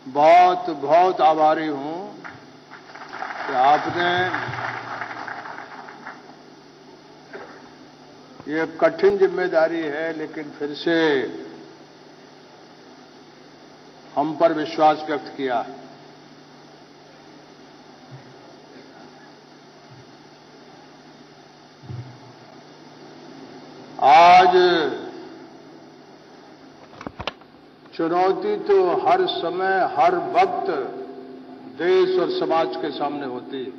बहुत बहुत आभारी हूं कि आपने ये कठिन जिम्मेदारी है, लेकिन फिर से हम पर विश्वास व्यक्त किया है। आज चुनौती तो हर समय हर वक्त देश और समाज के सामने होती है।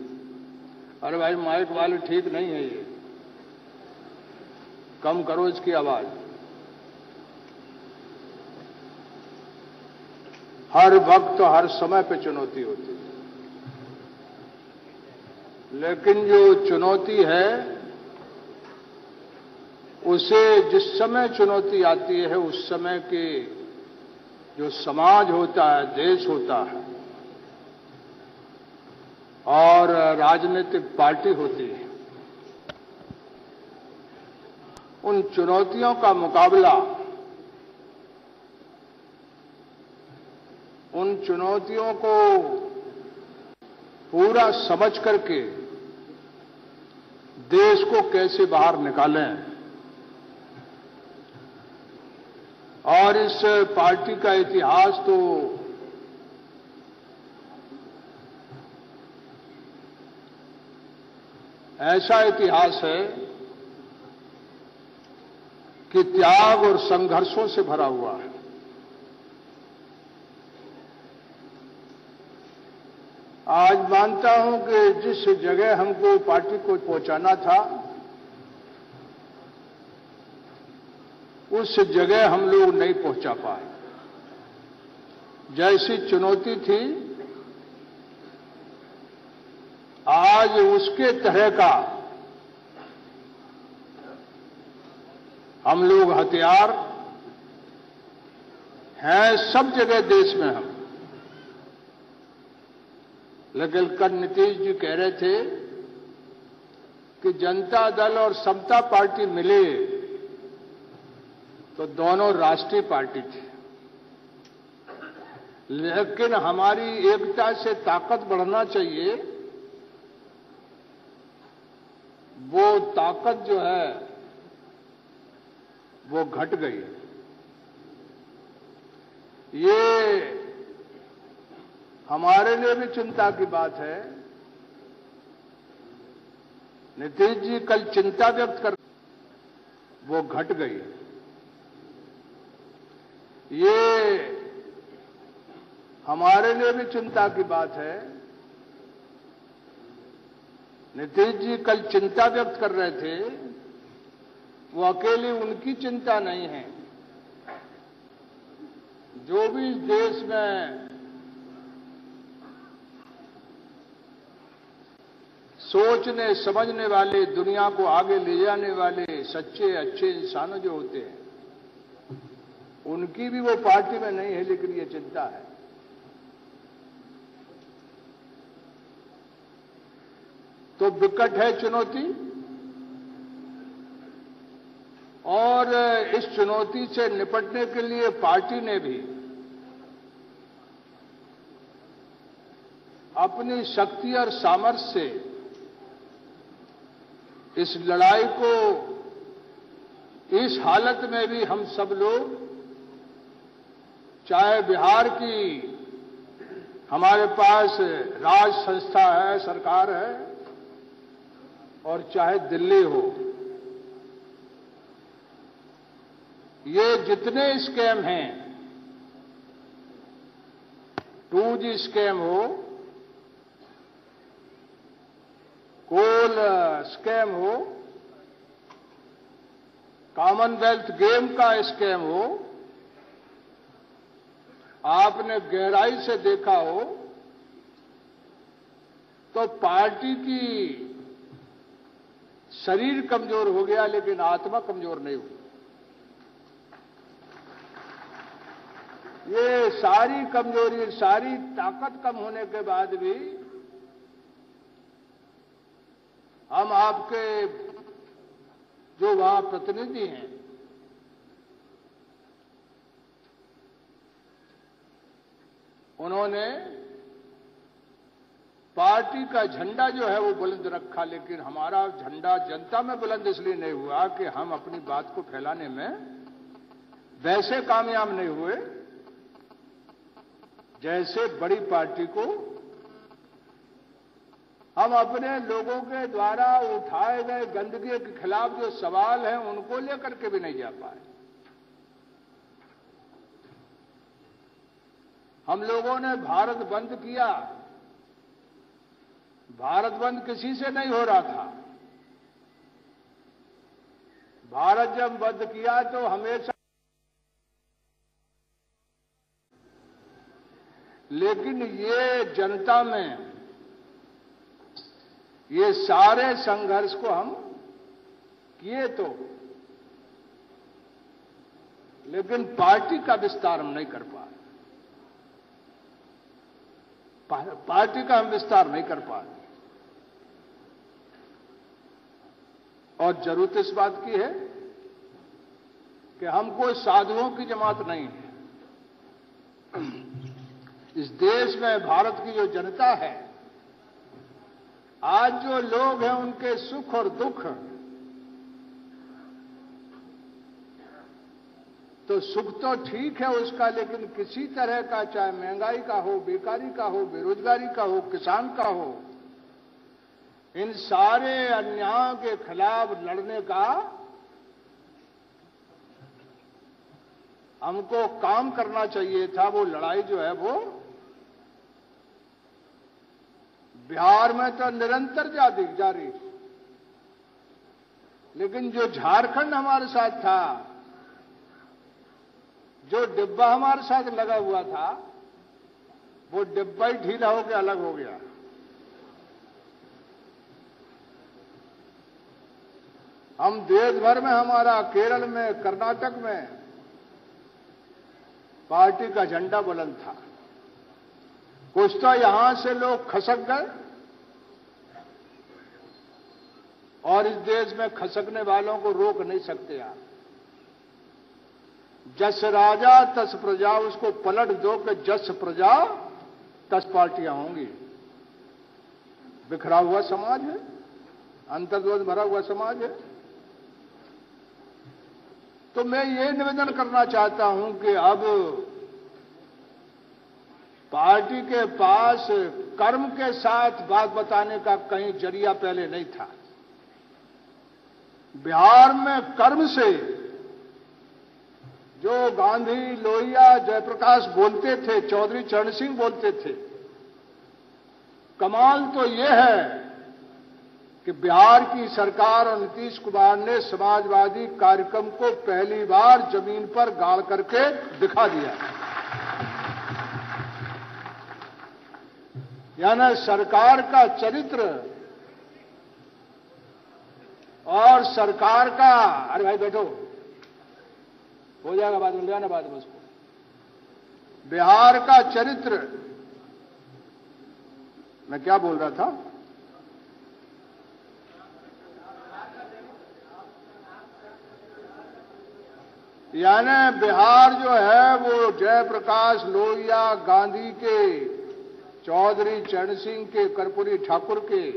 अरे भाई, माइक वाले ठीक नहीं है, ये कम करो इसकी आवाज। हर वक्त हर समय पे चुनौती होती है, लेकिन जो चुनौती है उसे जिस समय चुनौती आती है उस समय के जो समाज होता है, देश होता है और राजनीतिक पार्टी होती है, उन चुनौतियों का मुकाबला, उन चुनौतियों को पूरा समझ करके देश को कैसे बाहर निकालें, और इस पार्टी का इतिहास तो ऐसा इतिहास है कि त्याग और संघर्षों से भरा हुआ है। आज मानता हूं कि जिस जगह हमको पार्टी को पहुंचाना था उस जगह हम लोग नहीं पहुंचा पाए। जैसी चुनौती थी, आज उसके तरह का हम लोग हथियार हैं सब जगह देश में हम। लेकिन कल नीतीश जी कह रहे थे कि जनता दल और समता पार्टी मिले तो दोनों राष्ट्रीय पार्टी थी, लेकिन हमारी एकता से ताकत बढ़ना चाहिए। वो ताकत जो है वो घट गई। ये हमारे लिए भी चिंता की बात है। नीतीश जी कल चिंता व्यक्त कर, वो घट गई। ये हमारे लिए भी चिंता की बात है। नीतीश जी कल चिंता व्यक्त कर रहे थे, वो अकेली उनकी चिंता नहीं है। जो भी इस देश में सोचने समझने वाले, दुनिया को आगे ले जाने वाले सच्चे अच्छे इंसान जो होते हैं, उनकी भी वो पार्टी में नहीं है, लेकिन ये चिंता है। तो विकट है चुनौती, और इस चुनौती से निपटने के लिए पार्टी ने भी अपनी शक्ति और सामर्थ्य से इस लड़ाई को, इस हालत में भी हम सब लोग, चाहे बिहार की हमारे पास राज संस्था है, सरकार है, और चाहे दिल्ली हो, ये जितने स्कैम हैं, 2G स्कैम हो, कोल स्कैम हो, कॉमनवेल्थ गेम का स्कैम हो, आपने गहराई से देखा हो तो पार्टी की शरीर कमजोर हो गया, लेकिन आत्मा कमजोर नहीं हुई। ये सारी कमजोरी, सारी ताकत कम होने के बाद भी हम आपके जो वहां प्रतिनिधि हैं, उन्होंने पार्टी का झंडा जो है वो बुलंद रखा, लेकिन हमारा झंडा जनता में बुलंद इसलिए नहीं हुआ कि हम अपनी बात को फैलाने में वैसे कामयाब नहीं हुए जैसे बड़ी पार्टी को हम अपने लोगों के द्वारा उठाए गए गंदगी के खिलाफ जो सवाल हैं उनको लेकर के भी नहीं जा पाए। हम लोगों ने भारत बंद किया, भारत बंद किसी से नहीं हो रहा था। भारत जब बंद किया तो हमेशा, लेकिन ये जनता में ये सारे संघर्ष को हम किए तो, लेकिन पार्टी का विस्तार हम नहीं कर पाए, पार्टी का हम विस्तार नहीं कर पाए। और जरूरत इस बात की है कि हम कोई साधुओं की जमात नहीं है। इस देश में भारत की जो जनता है, आज जो लोग हैं उनके सुख और दुख, तो सुख तो ठीक है उसका, लेकिन किसी तरह का, चाहे महंगाई का हो, बेकारी का हो, बेरोजगारी का हो, किसान का हो, इन सारे अन्यायों के खिलाफ लड़ने का हमको काम करना चाहिए था। वो लड़ाई जो है वो बिहार में तो निरंतर जारी, लेकिन जो झारखंड हमारे साथ था, जो डिब्बा हमारे साथ लगा हुआ था, वो डिब्बा ही ढीला होकर अलग हो गया। हम देश भर में, हमारा केरल में, कर्नाटक में पार्टी का झंडा बुलंद था। कुछ तो यहां से लोग खसक गए, और इस देश में खसकने वालों को रोक नहीं सकते आप। जस राजा तस प्रजा, उसको पलट दो कि जस प्रजा तस पार्टियां होंगी। बिखरा हुआ समाज है, अंतर्द्वंद भरा हुआ समाज है। तो मैं ये निवेदन करना चाहता हूं कि अब पार्टी के पास कर्म के साथ बात बताने का कहीं जरिया पहले नहीं था। बिहार में कर्म से जो गांधी, लोहिया, जयप्रकाश बोलते थे, चौधरी चरण सिंह बोलते थे, कमाल तो यह है कि बिहार की सरकार और नीतीश कुमार ने समाजवादी कार्यक्रम को पहली बार जमीन पर गाड़ करके दिखा दिया। यानी सरकार का चरित्र और सरकार का, अरे भाई बैठो, हो जाएगा बाद में, ले आना बाद में उसको। बिहार का चरित्र, मैं क्या बोल रहा था? यानी बिहार जो है वो जयप्रकाश, लोहिया, गांधी के, चौधरी चरण सिंह के, कर्पूरी ठाकुर के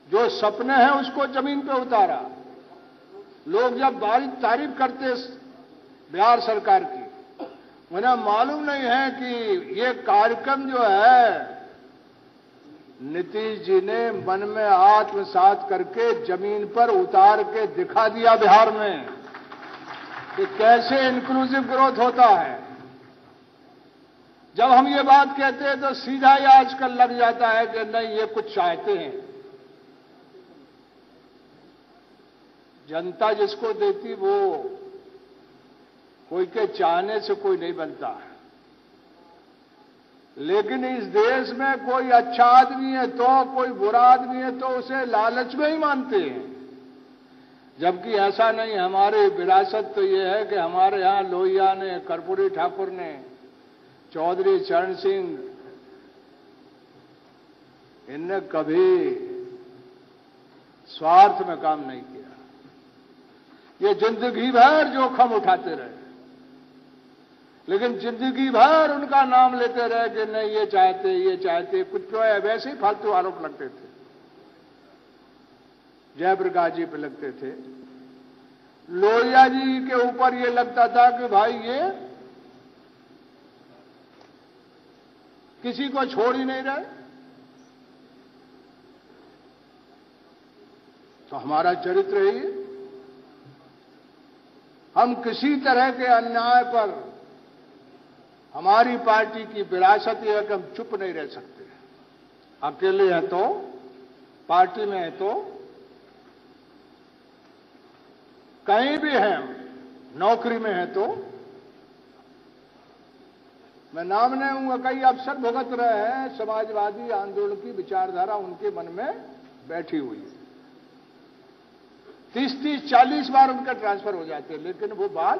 जो सपने हैं उसको जमीन पे उतारा। लोग जब तारीफ करते बिहार सरकार की, उन्हें मालूम नहीं है कि ये कार्यक्रम जो है नीतीश जी ने मन में आत्मसात करके जमीन पर उतार के दिखा दिया बिहार में कि कैसे इंक्लूसिव ग्रोथ होता है। जब हम ये बात कहते हैं तो सीधा ही आजकल लग जाता है कि नहीं, ये कुछ चाहते हैं। जनता जिसको देती वो कोई के चाहने से कोई नहीं बनता है। लेकिन इस देश में कोई अच्छा आदमी है तो, कोई बुरा आदमी है तो उसे लालच में ही मानते हैं, जबकि ऐसा नहीं। हमारी विरासत तो ये है कि हमारे यहां लोहिया ने, कर्पूरी ठाकुर ने, चौधरी चरण सिंह, इनने कभी स्वार्थ में काम नहीं किया। ये जिंदगी भर जोखम उठाते रहे। लेकिन जिंदगी भर उनका नाम लेते रहे कि नहीं ये चाहते कुछ तो वैसे ही फालतू आरोप लगते थे। जयप्रकाश जी पे लगते थे, लोहिया जी के ऊपर ये लगता था कि भाई ये किसी को छोड़ ही नहीं रहे। तो हमारा चरित्र ही, हम किसी तरह के अन्याय पर, हमारी पार्टी की विरासत यह है कि हम चुप नहीं रह सकते। अकेले हैं तो, पार्टी में है तो, कहीं भी हैं, नौकरी में है तो, मैं नाम नहीं हूं, कई अफसर भुगत रहे हैं, समाजवादी आंदोलन की विचारधारा उनके मन में बैठी हुई है। 30-40 बार उनका ट्रांसफर हो जाते हैं, लेकिन वो बाज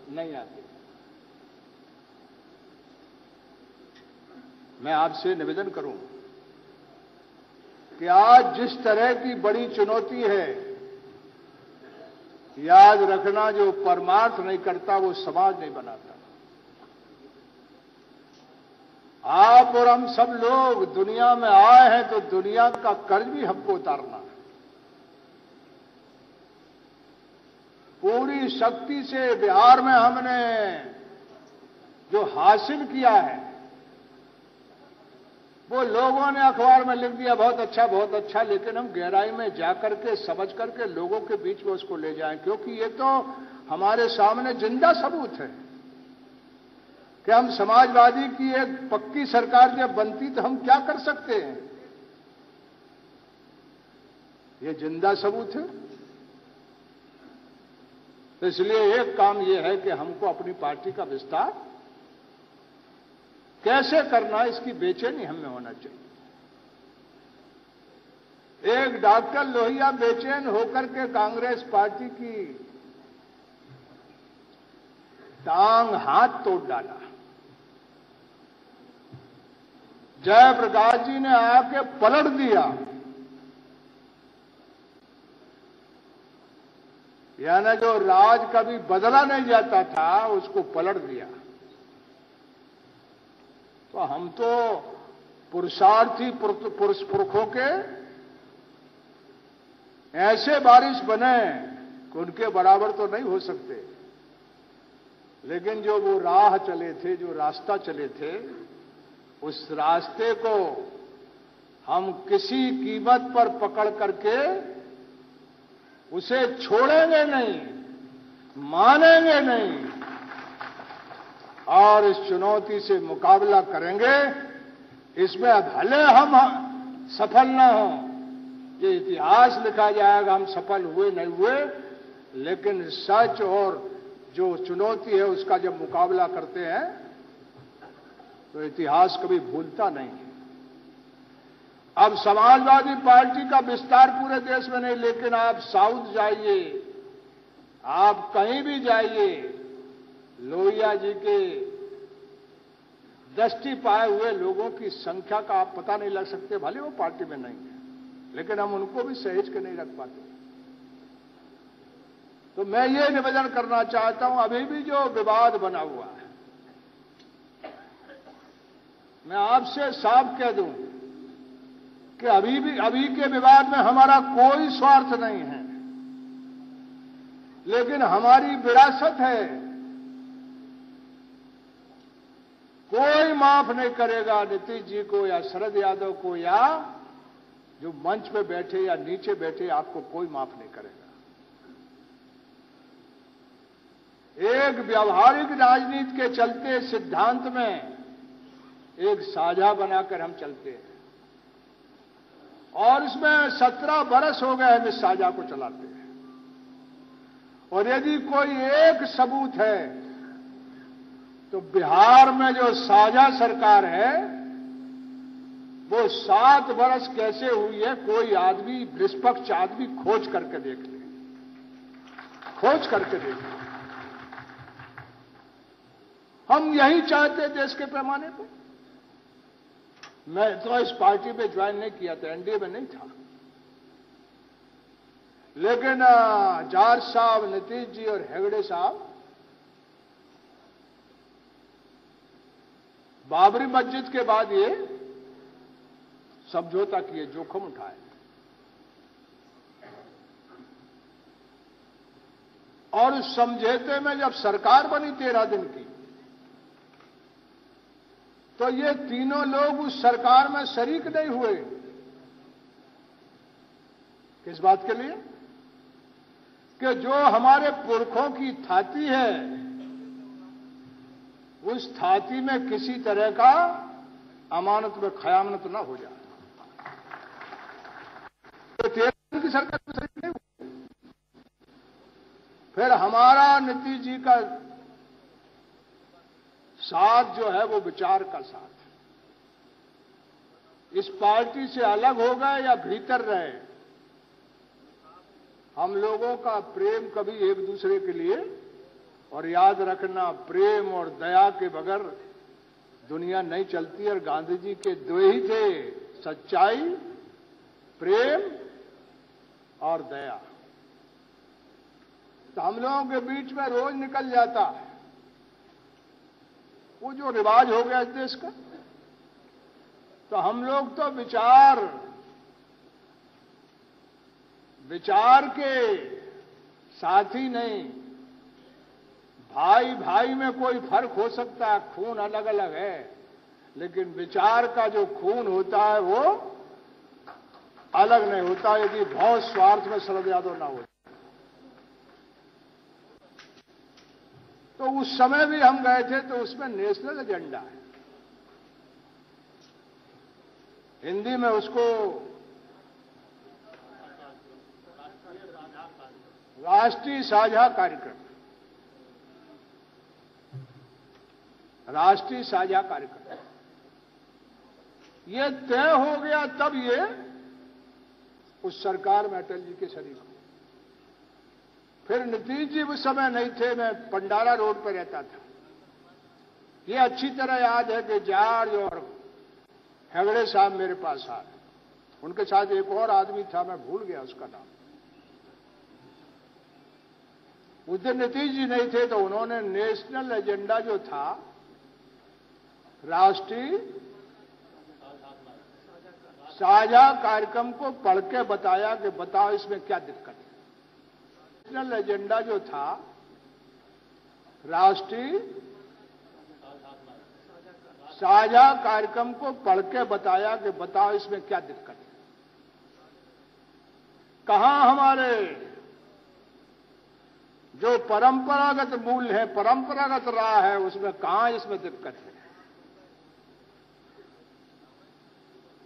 नहीं आते। मैं आपसे निवेदन करूं कि आज जिस तरह की बड़ी चुनौती है, याद रखना जो परमार्थ नहीं करता वो समाज नहीं बनाता। आप और हम सब लोग दुनिया में आए हैं तो दुनिया का कर्ज भी हमको उतारना है। पूरी शक्ति से बिहार में हमने जो हासिल किया है वो लोगों ने अखबार में लिख दिया बहुत अच्छा, लेकिन हम गहराई में जाकर के समझ करके लोगों के बीच में उसको ले जाएं, क्योंकि ये तो हमारे सामने जिंदा सबूत है कि हम समाजवादी की एक पक्की सरकार जब बनती तो हम क्या कर सकते हैं। ये जिंदा सबूत है। तो इसलिए एक काम यह है कि हमको अपनी पार्टी का विस्तार कैसे करना, इसकी बेचैनी हमें होना चाहिए। एक डॉक्टर लोहिया बेचैन होकर के कांग्रेस पार्टी की टांग हाथ तोड़ डाला। जयप्रकाश जी ने आके पलट दिया, यानी जो राज कभी बदला नहीं जाता था उसको पलट दिया। तो हम तो पुरुषार्थी पुरुषों के ऐसे बारिश बने कि उनके बराबर तो नहीं हो सकते, लेकिन जो वो राह चले थे, जो रास्ता चले थे, उस रास्ते को हम किसी कीमत पर पकड़ करके उसे छोड़ेंगे नहीं, मानेंगे नहीं और इस चुनौती से मुकाबला करेंगे। इसमें भले हम सफल न हो, ये इतिहास लिखा जाएगा हम सफल हुए नहीं हुए, लेकिन सच और जो चुनौती है उसका जब मुकाबला करते हैं तो इतिहास कभी भूलता नहीं है। अब समाजवादी पार्टी का विस्तार पूरे देश में नहीं, लेकिन आप साउथ जाइए, आप कहीं भी जाइए, लोहिया जी के दृष्टि पाए हुए लोगों की संख्या का आप पता नहीं लग सकते। भले वो पार्टी में नहीं है, लेकिन हम उनको भी सहेज के नहीं रख पाते। तो मैं ये निवेदन करना चाहता हूं, अभी भी जो विवाद बना हुआ है, मैं आपसे साफ कह दूं कि अभी के विवाद में हमारा कोई स्वार्थ नहीं है, लेकिन हमारी विरासत है। कोई माफ नहीं करेगा नीतीश जी को या शरद यादव को या जो मंच पे बैठे या नीचे बैठे, आपको कोई माफ नहीं करेगा। एक व्यावहारिक राजनीति के चलते सिद्धांत में एक साझा बनाकर हम चलते हैं और इसमें 17 बरस हो गए हम इस साझा को चलाते हैं। और यदि कोई एक सबूत है तो बिहार में जो साझा सरकार है वो 7 बरस कैसे हुई है, कोई आदमी, निष्पक्ष आदमी खोज करके देख ले, खोज करके देख ले। हम यही चाहते देश के पैमाने पर। मैं तो इस पार्टी में ज्वाइन नहीं किया था, एनडीए में नहीं था, लेकिन जाट साहब, नीतीश जी और हेगड़े साहब बाबरी मस्जिद के बाद ये समझौता किए, जोखिम उठाए। और उस समझौते में जब सरकार बनी 13 दिन की, तो ये तीनों लोग उस सरकार में शरीक नहीं हुए। किस बात के लिए? कि जो हमारे पुरखों की थाती है, उस थाती में किसी तरह का अमानत में खयानत ना हो जाए। तो 13 दिन की सरकार में शरीक नहीं हुई। फिर हमारा नीतीश जी का साथ जो है वो विचार का साथ, इस पार्टी से अलग हो गए या भीतर रहे, हम लोगों का प्रेम कभी एक दूसरे के लिए, और याद रखना प्रेम और दया के बगैर दुनिया नहीं चलती। और गांधी जी के दो ही थे, सच्चाई, प्रेम और दया। तो हम लोगों के बीच में रोज निकल जाता है वो जो रिवाज हो गया इस देश का। तो हम लोग तो विचार के साथी नहीं। भाई भाई में कोई फर्क हो सकता है, खून अलग अलग है, लेकिन विचार का जो खून होता है वो अलग नहीं होता, यदि बहुत स्वार्थ में शरद यादव ना हो। तो उस समय भी हम गए थे, तो उसमें नेशनल एजेंडा है, हिंदी में उसको राष्ट्रीय साझा कार्यक्रम, राष्ट्रीय साझा कार्यक्रम ये तय हो गया। तब ये उस सरकार में अटल जी के शरीक हुए। फिर नीतीश जी उस समय नहीं थे, मैं पंडारा रोड पर रहता था। ये अच्छी तरह याद है कि जॉर्ज और हेगड़े साहब मेरे पास आए, उनके साथ एक और आदमी था, मैं भूल गया उसका नाम। उस दिन नीतीश जी नहीं थे, तो उन्होंने नेशनल एजेंडा जो था, राष्ट्रीय साझा कार्यक्रम को पढ़ के बताया कि बताओ इसमें क्या दिक्कत है। नेशनल एजेंडा जो था, राष्ट्रीय साझा कार्यक्रम को पढ़ के बताया कि बताओ इसमें क्या दिक्कत है। कहां हमारे जो परंपरागत मूल्य है, परंपरागत राह है, उसमें कहां इसमें दिक्कत है।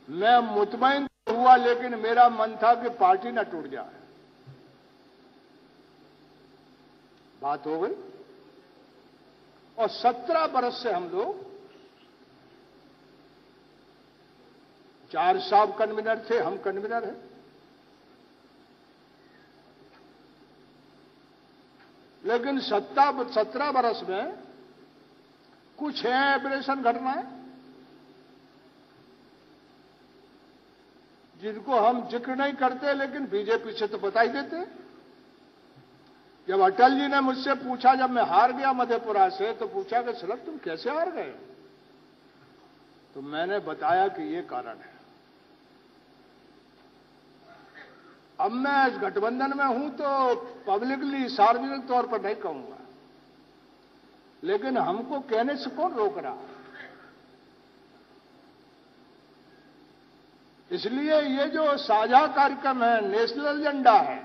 मैं मुतमईन हुआ, लेकिन मेरा मन था कि पार्टी न टूट जाए। बात हो गई। और 17 बरस से हम लोग, 4 साहब कन्वीनर थे, हम कन्वीनर हैं। लेकिन 17 बरस में कुछ है एब्रेशन घटनाएं जिनको हम जिक्र नहीं करते, लेकिन बीजेपी से तो बता ही देते। जब अटल जी ने मुझसे पूछा, जब मैं हार गया मधेपुरा से, तो पूछा कि शरद तुम कैसे हार गए, तो मैंने बताया कि ये कारण है। अब मैं इस गठबंधन में हूं तो पब्लिकली, सार्वजनिक तौर पर नहीं कहूंगा, लेकिन हमको कहने से कौन रोक रहा। इसलिए ये जो साझा कार्यक्रम है, नेशनल एजेंडा है,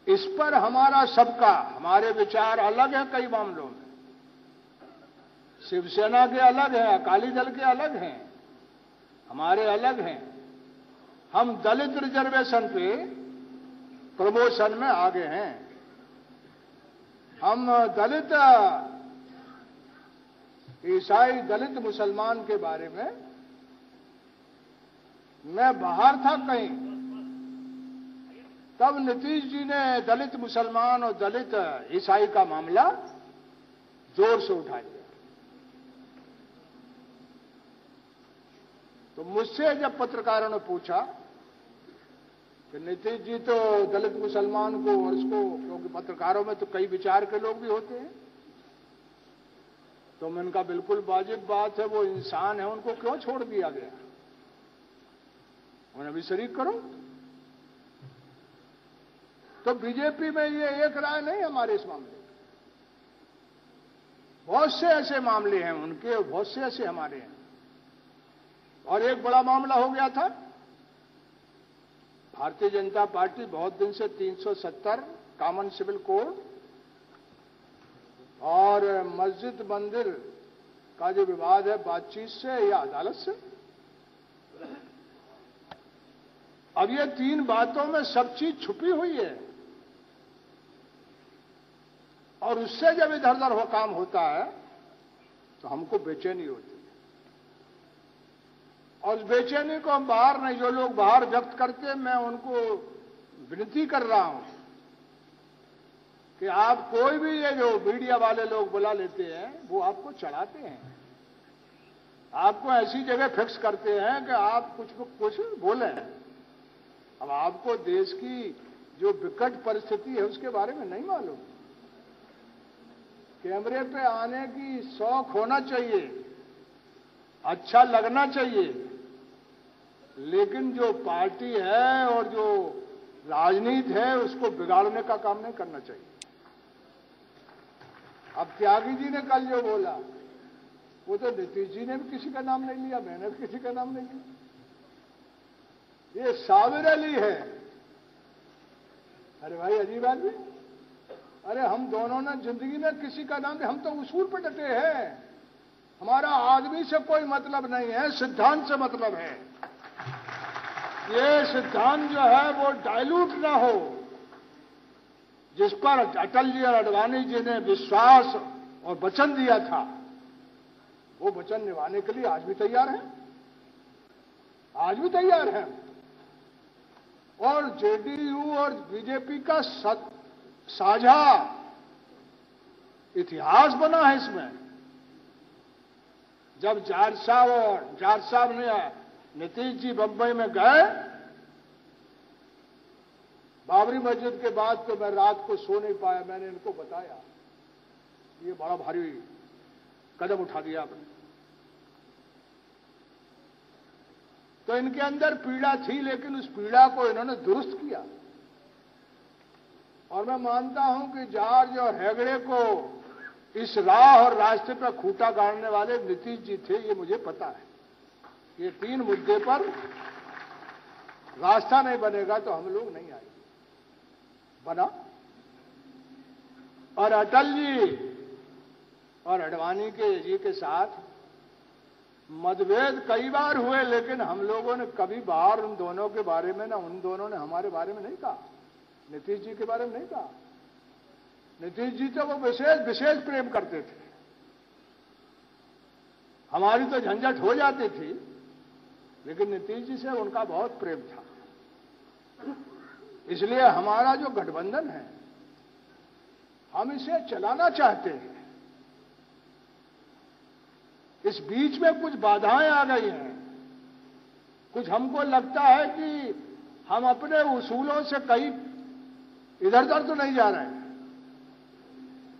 इस पर हमारा सबका, हमारे विचार अलग हैं कई मामलों में। शिवसेना के अलग हैं, अकाली दल के अलग हैं, हमारे अलग हैं। हम दलित रिजर्वेशन पे प्रमोशन में आगे हैं। हम दलित, ईसाई, दलित, मुसलमान के बारे में, मैं बाहर था कहीं, तब नीतीश जी ने दलित मुसलमान और दलित ईसाई का मामला जोर से उठा लिया। तो मुझसे जब पत्रकारों ने पूछा कि नीतीश जी तो दलित मुसलमान को और इसको, क्योंकि पत्रकारों में तो कई विचार के लोग भी होते हैं, तो मैं इनका बिल्कुल वाजिब बात है, वो इंसान है, उनको क्यों छोड़ दिया गया? उन्हें भी शरीक करो। तो बीजेपी में ये एक राय नहीं हमारे इस मामले में। बहुत से ऐसे मामले हैं उनके, बहुत से ऐसे हमारे हैं। और एक बड़ा मामला हो गया था, भारतीय जनता पार्टी बहुत दिन से 370 कॉमन सिविल कोड और मस्जिद मंदिर का जो विवाद है बातचीत से या अदालत से। अब ये 3 बातों में सब चीज छुपी हुई है और उससे जब इधर उधर हो काम होता है तो हमको बेचैनी होती है। और उस बेचैनी को हम बाहर नहीं, जो लोग बाहर व्यक्त करते हैं, मैं उनको विनती कर रहा हूं कि आप कोई भी ये जो मीडिया वाले लोग बुला लेते हैं वो आपको चढ़ाते हैं, आपको ऐसी जगह फिक्स करते हैं कि आप कुछ बोलें। अब आपको देश की जो विकट परिस्थिति है उसके बारे में नहीं मालूम। कैमरे पे आने की शौक होना चाहिए, अच्छा लगना चाहिए, लेकिन जो पार्टी है और जो राजनीति है उसको बिगाड़ने का काम नहीं करना चाहिए। अब त्यागी जी ने कल जो बोला वो तो नीतीश जी ने भी किसी का नाम नहीं लिया, मैंने भी किसी का नाम नहीं लिया। ये साबिर अली है। अरे भाई अजीब आदमी, अरे हम दोनों ने जिंदगी में किसी का नाम, हम तो उसूल पर डटे हैं। हमारा आदमी से कोई मतलब नहीं है, सिद्धांत से मतलब है। ये सिद्धांत जो है वो डाइल्यूट ना हो, जिस पर अटल जी और अडवाणी जी ने विश्वास और वचन दिया था, वो वचन निभाने के लिए आज भी तैयार हैं, आज भी तैयार हैं। और जेडीयू और बीजेपी का साझा इतिहास बना है इसमें। जब जाट साहब ने नीतीश जी बंबई में गए बाबरी मस्जिद के बाद, तो मैं रात को सो नहीं पाया। मैंने इनको बताया ये बड़ा भारी कदम उठा दिया आपने। तो इनके अंदर पीड़ा थी, लेकिन उस पीड़ा को इन्होंने दुरुस्त किया। और मैं मानता हूं कि जॉर्ज और हेगड़े को इस राह और रास्ते पर खूंटा गाड़ने वाले नीतीश जी थे, ये मुझे पता है। ये 3 मुद्दे पर रास्ता नहीं बनेगा तो हम लोग नहीं आएंगे। बना। और अटल जी और अडवाणी जी के साथ मतभेद कई बार हुए, लेकिन हम लोगों ने कभी बाहर उन दोनों के बारे में ना उन दोनों ने हमारे बारे में नहीं कहा, नीतीश जी के बारे में नहीं कहा। नीतीश जी तो वो विशेष प्रेम करते थे, हमारी तो झंझट हो जाती थी, लेकिन नीतीश जी से उनका बहुत प्रेम था। इसलिए हमारा जो गठबंधन है हम इसे चलाना चाहते हैं। इस बीच में कुछ बाधाएं आ गई हैं, कुछ हमको लगता है कि हम अपने उसूलों से कहीं इधर उधर तो नहीं जा रहे हैं।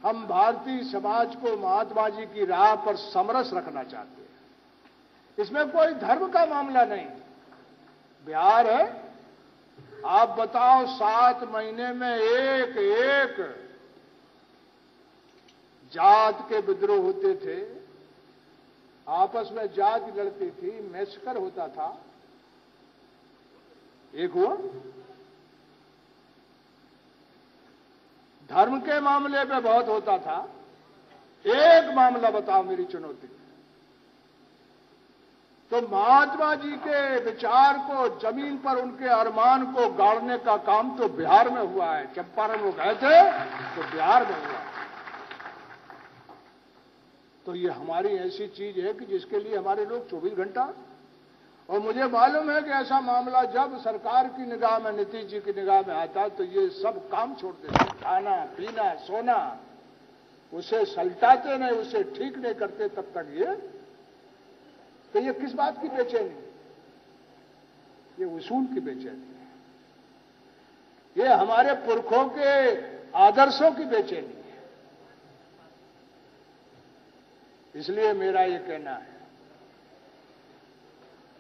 हम भारतीय समाज को महात्मा जी की राह पर समरस रखना चाहते हैं। इसमें कोई धर्म का मामला नहीं। बिहार है, आप बताओ 7 महीने में एक जात के विद्रोह होते थे, आपस में जात लड़ती थी, मैसकर होता था। एक हुआ। धर्म के मामले पे बहुत होता था। एक मामला बताओ मेरी चुनौती। तो महात्मा जी के विचार को, जमीन पर उनके अरमान को गाड़ने का काम तो बिहार में हुआ है। चंपारण वो गए थे तो बिहार में हुआ। तो ये हमारी ऐसी चीज है कि जिसके लिए हमारे लोग 24 घंटा, और मुझे मालूम है कि ऐसा मामला जब सरकार की निगाह में, नीतीश जी की निगाह में आता तो ये सब काम छोड़ देते, खाना पीना सोना, उसे सलटाते नहीं, उसे ठीक नहीं करते तब तक ये। तो ये किस बात की बेचैनी? ये उसूल की बेचैनी है, ये हमारे पुरखों के आदर्शों की बेचैनी है। इसलिए मेरा ये कहना है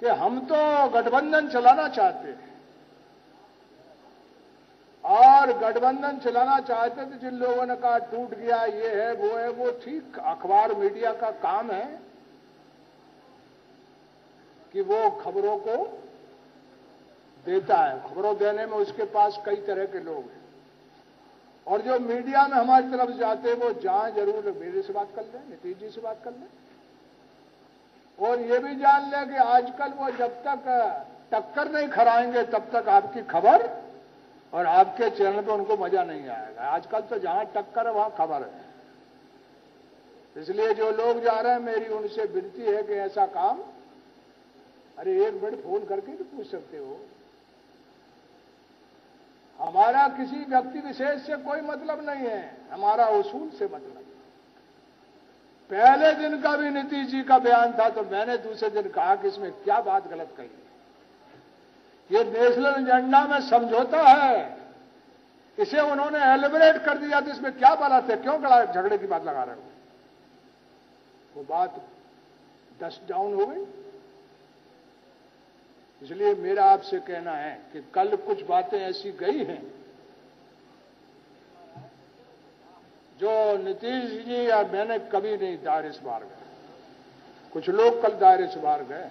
कि हम तो गठबंधन चलाना चाहते हैं, और गठबंधन चलाना चाहते थे। जिन लोगों ने कहा टूट गया, ये है, वो ठीक अखबार मीडिया का काम है कि वो खबरों को देता है। खबरों देने में उसके पास कई तरह के लोग हैं, और जो मीडिया में हमारी तरफ जाते हैं वो जहां जरूर मेरे से बात कर लें, नीतीश जी से बात कर लें, और ये भी जान लें कि आजकल वो जब तक टक्कर नहीं खराएंगे तब तक आपकी खबर और आपके चैनल पे उनको मजा नहीं आएगा। आजकल तो जहां टक्कर है वहां खबर है। इसलिए जो लोग जा रहे हैं, मेरी उनसे विनती है कि ऐसा काम, अरे एक मिनट फोन करके तो पूछ सकते हो। हमारा किसी व्यक्ति विशेष से कोई मतलब नहीं है, हमारा उसूल से मतलब। पहले दिन का भी नीतीश जी का बयान था तो मैंने दूसरे दिन कहा कि इसमें क्या बात गलत कही है। ये नेशनल एजेंडा में समझौता है, इसे उन्होंने एलिबरेट कर दिया तो इसमें क्या बात है, क्यों झगड़े की बात लगा रहे हो। वो बात डस्ट डाउन हो गई। इसलिए मेरा आपसे कहना है कि कल कुछ बातें ऐसी गई हैं जो नीतीश जी या मैंने कभी नहीं दायरे से बाहर गए। कुछ लोग कल दायरे से बाहर गए,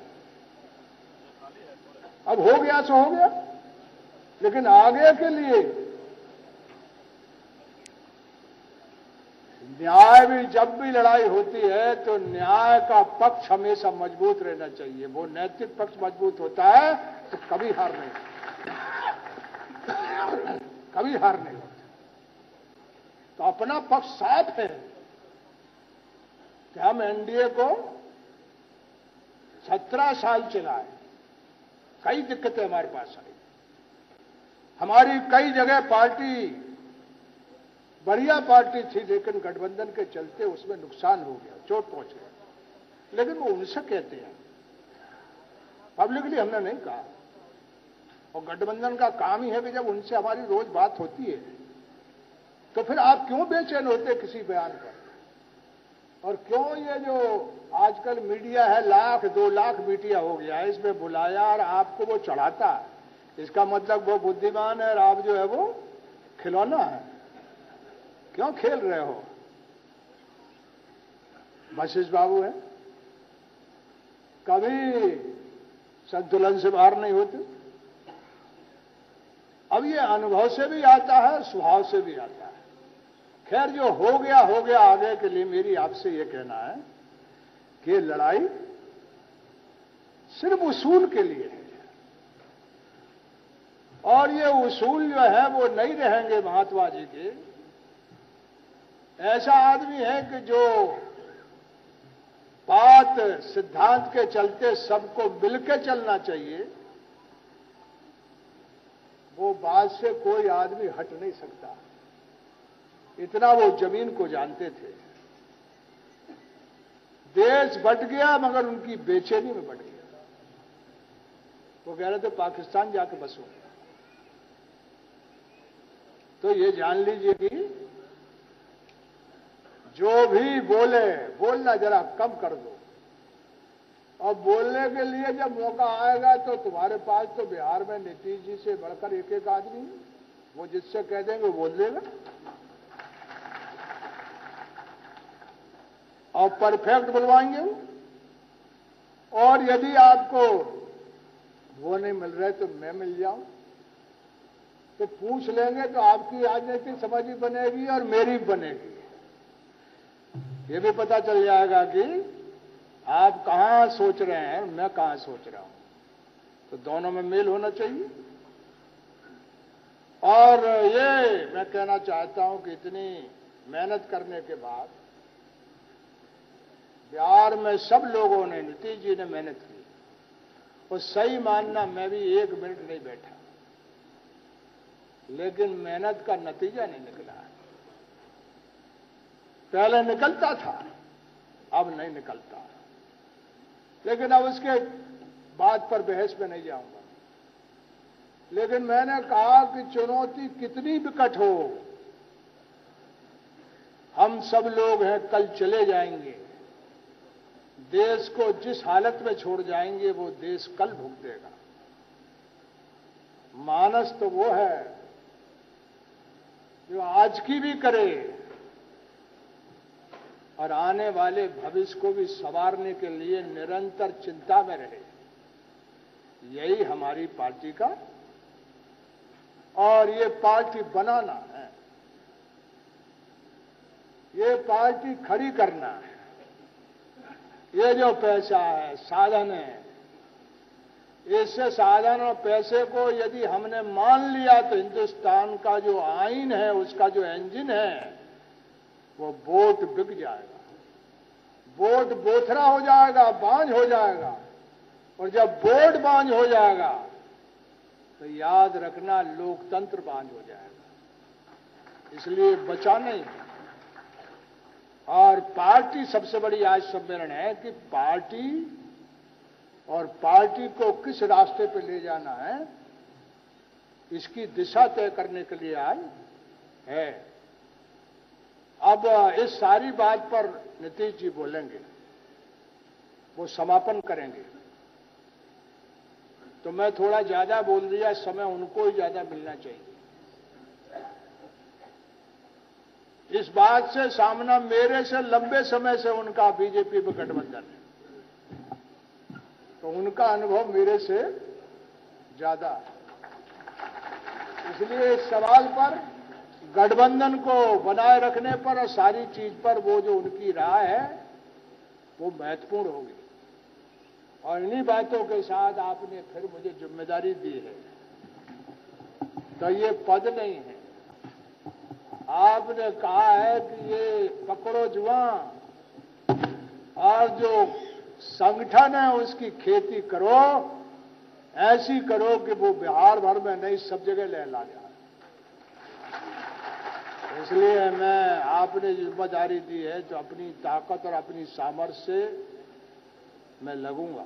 अब हो गया सो हो गया, लेकिन आगे के लिए न्याय भी, जब भी लड़ाई होती है तो न्याय का पक्ष हमेशा मजबूत रहना चाहिए। वो नैतिक पक्ष मजबूत होता है तो कभी हार नहीं, कभी हार नहीं होता। तो अपना पक्ष साफ है कि हम एनडीए को 17 साल चलाए, कई दिक्कतें हमारे पास आई, हमारी कई जगह पार्टी बढ़िया पार्टी थी, लेकिन गठबंधन के चलते उसमें नुकसान हो गया, चोट पहुंच गया। लेकिन वो उनसे कहते हैं, पब्लिकली हमने नहीं कहा। और गठबंधन का काम ही है कि जब उनसे हमारी रोज बात होती है तो फिर आप क्यों बेचैन होते किसी बयान पर। और क्यों ये जो आजकल मीडिया है, 1,00,000 2,00,000 मीडिया हो गया है, इसमें बुलाया और आपको वो चढ़ाता है, इसका मतलब वो बुद्धिमान है और आप जो है वो खिलौना है। क्यों खेल रहे हो। वशिष्ठ बाबू है, कभी संतुलन से बाहर नहीं होते। अब ये अनुभव से भी आता है, स्वभाव से भी आता है। खैर जो हो गया हो गया। आगे के लिए मेरी आपसे ये कहना है कि लड़ाई सिर्फ उसूल के लिए है, और ये उसूल जो है वो नहीं रहेंगे महात्मा जी के। ऐसा आदमी है कि जो बात सिद्धांत के चलते सबको मिलकर चलना चाहिए, वो बात से कोई आदमी हट नहीं सकता। इतना वो जमीन को जानते थे। देश बट गया मगर उनकी बेचैनी में बट गया। वो कह रहे थे पाकिस्तान जाके बसो। तो ये जान लीजिए कि जो भी बोले, बोलना जरा कम कर दो, और बोलने के लिए जब मौका आएगा तो तुम्हारे पास तो बिहार में नीतीश जी से बढ़कर एक एक आदमी है, वो जिससे कह देंगे वो बोल देगा, और परफेक्ट बुलवाएंगे। और यदि आपको वो नहीं मिल रहे तो मैं मिल जाऊं, तो पूछ लेंगे तो आपकी राजनीतिक समझ भी बनेगी और मेरी भी बनेगी। ये भी पता चल जाएगा कि आप कहां सोच रहे हैं, मैं कहां सोच रहा हूं। तो दोनों में मेल होना चाहिए। और ये मैं कहना चाहता हूं कि इतनी मेहनत करने के बाद बिहार में सब लोगों ने, नीतीश जी ने मेहनत की, और सही मानना मैं भी 1 मिनट नहीं बैठा, लेकिन मेहनत का नतीजा नहीं निकला। पहले निकलता था, अब नहीं निकलता। लेकिन अब उसके बात पर बहस में नहीं जाऊंगा। लेकिन मैंने कहा कि चुनौती कितनी विकट हो, हम सब लोग हैं, कल चले जाएंगे। देश को जिस हालत में छोड़ जाएंगे वो देश कल भुगतेगा। मानस तो वो है जो आज की भी करे और आने वाले भविष्य को भी संवारने के लिए निरंतर चिंता में रहे। यही हमारी पार्टी का, और ये पार्टी बनाना है, ये पार्टी खड़ी करना है। ये जो पैसा है, साधन है, इससे साधन और पैसे को यदि हमने मान लिया तो हिंदुस्तान का जो आईन है, उसका जो इंजन है, वो वोट बिक जाएगा, वोट बोथरा हो जाएगा, बांझ हो जाएगा। और जब वोट बांझ हो जाएगा तो याद रखना लोकतंत्र बांझ हो जाएगा। इसलिए बचाना ही है। और पार्टी सबसे बड़ी आज सम्मेलन है कि पार्टी और पार्टी को किस रास्ते पे ले जाना है, इसकी दिशा तय करने के लिए आज है। अब इस सारी बात पर नीतीश जी बोलेंगे, वो समापन करेंगे, तो मैं थोड़ा ज्यादा बोल दिया, समय उनको ही ज्यादा मिलना चाहिए। इस बात से सामना मेरे से लंबे समय से उनका बीजेपी में गठबंधन है, तो उनका अनुभव मेरे से ज्यादा है। इसलिए इस सवाल पर, गठबंधन को बनाए रखने पर और सारी चीज पर वो जो उनकी राय है वो महत्वपूर्ण होगी। और इन्हीं बातों के साथ आपने फिर मुझे जिम्मेदारी दी है, तो ये पद नहीं है। आपने कहा है कि ये पकड़ो जुआं और जो संगठन है उसकी खेती करो, ऐसी करो कि वो बिहार भर में नहीं सब जगह लहला जाए। इसलिए मैं, आपने जिम्मेदारी दी है तो अपनी ताकत और अपनी सामर्थ्य से मैं लगूंगा।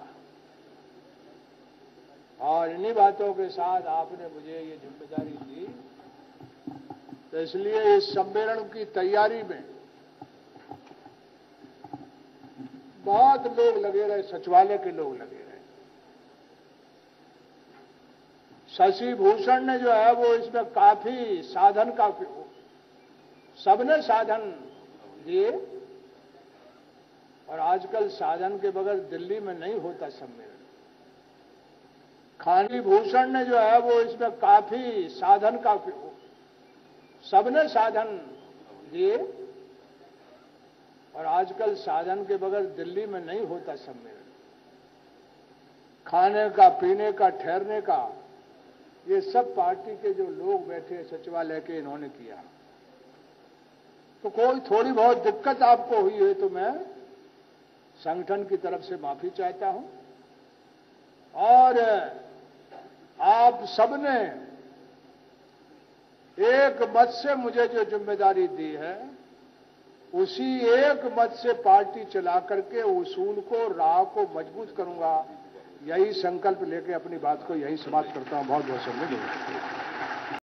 और इन्हीं बातों के साथ आपने मुझे ये जिम्मेदारी दी, तो इसलिए इस सम्मेलन की तैयारी में बहुत लोग लगे रहे, सचिवालय के लोग लगे रहे। शशि भूषण ने जो है वो इसमें काफी साधन, काफी सबने साधन दिए, और आजकल साधन के बगैर दिल्ली में नहीं होता सम्मेलन। खानी भूषण ने जो है वो इसमें काफी साधन, काफी सबने साधन दिए, और आजकल साधन के बगैर दिल्ली में नहीं होता सम्मेलन। खाने का, पीने का, ठहरने का, ये सब पार्टी के जो लोग बैठे सचिवालय के, इन्होंने किया। तो कोई थोड़ी बहुत दिक्कत आपको हुई है तो मैं संगठन की तरफ से माफी चाहता हूं। और आप सबने एक मत से मुझे जो जिम्मेदारी दी है, उसी एक मत से पार्टी चला करके उसूल को, राह को मजबूत करूंगा। यही संकल्प लेके अपनी बात को यही समाप्त करता हूं। बहुत बहुत धन्यवाद।